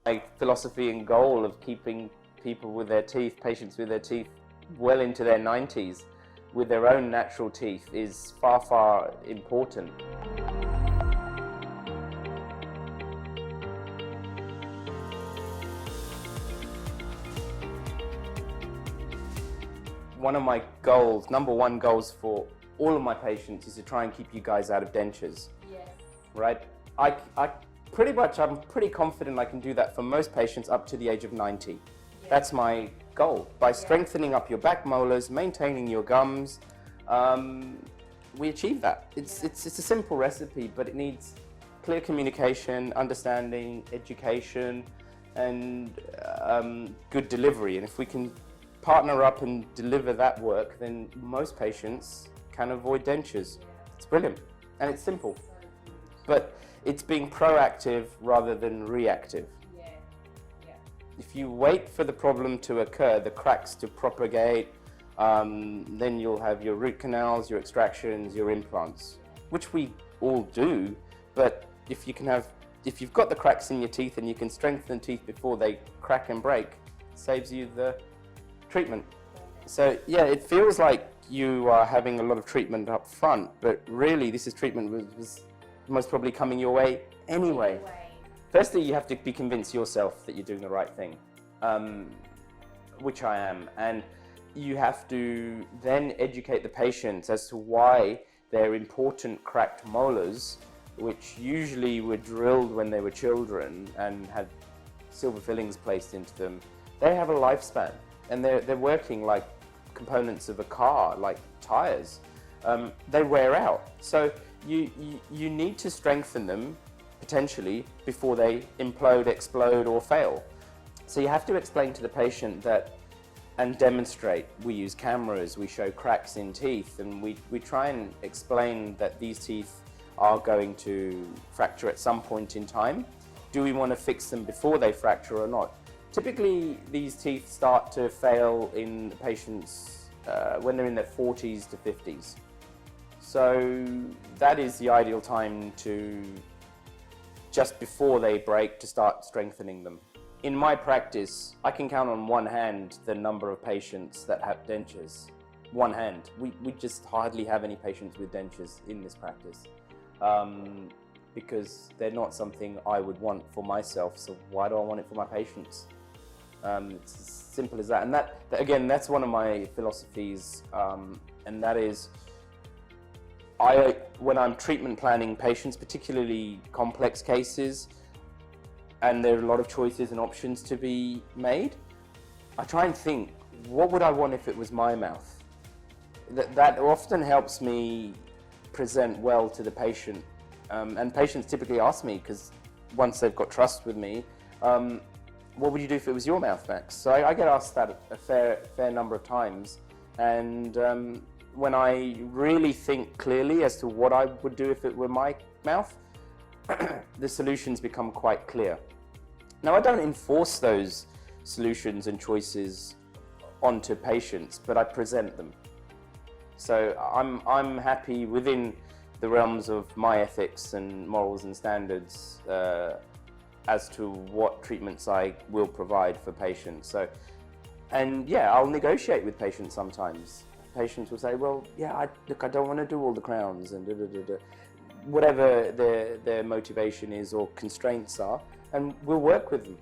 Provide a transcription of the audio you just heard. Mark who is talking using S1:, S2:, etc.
S1: My philosophy and goal of keeping people with their teeth, patients with their teeth, well into their 90s with their own natural teeth is far, far important. One of my goals, number one goals for all of my patients is to try and keep you guys out of dentures.
S2: Yes.
S1: Right? I'm pretty confident I can do that for most patients up to the age of 90.
S2: Yeah.
S1: That's my goal. By strengthening up your back molars, maintaining your gums, we achieve that. It's a simple recipe, but it needs clear communication, understanding, education, and good delivery. And if we can partner up and deliver that work, then most patients can avoid dentures. It's brilliant, and it's simple. But it's being proactive rather than reactive.
S2: Yeah. Yeah.
S1: If you wait for the problem to occur, the cracks to propagate, then you'll have your root canals, your extractions, your implants, which we all do. But if you've got the cracks in your teeth and you can strengthen teeth before they crack and break, it saves you the treatment. So yeah, it feels like you are having a lot of treatment up front, but really this is treatment was most probably coming your way anyway. Firstly, you have to be convinced yourself that you're doing the right thing, which I am, and you have to then educate the patients as to why their important cracked molars, which usually were drilled when they were children and had silver fillings placed into them, they have a lifespan, and they're working like components of a car, like tires. They wear out. So you need to strengthen them potentially before they implode, explode, or fail. So you have to explain to the patient that, and demonstrate. We use cameras, we show cracks in teeth, and we try and explain that these teeth are going to fracture at some point in time. Do we want to fix them before they fracture or not? Typically, these teeth start to fail in patients when they're in their 40s to 50s. So that is the ideal time to, just before they break, to start strengthening them. In my practice, I can count on one hand the number of patients that have dentures. One hand. We just hardly have any patients with dentures in this practice because they're not something I would want for myself, so why do I want it for my patients? It's as simple as that. And that again, that's one of my philosophies, and that is, when I'm treatment planning patients, particularly complex cases, and there are a lot of choices and options to be made, I try and think, what would I want if it was my mouth? That often helps me present well to the patient. And patients typically ask me, because once they've got trust with me, what would you do if it was your mouth, Max? So I get asked that a fair number of times. And when I really think clearly as to what I would do if it were my mouth, the solutions become quite clear. Now, I don't enforce those solutions and choices onto patients, but I present them. So I'm happy within the realms of my ethics and morals and standards as to what treatments I will provide for patients. So, and yeah, I'll negotiate with patients sometimes. Patients will say, well, yeah, look, I don't want to do all the crowns and whatever their motivation is or constraints are, and we'll work with them.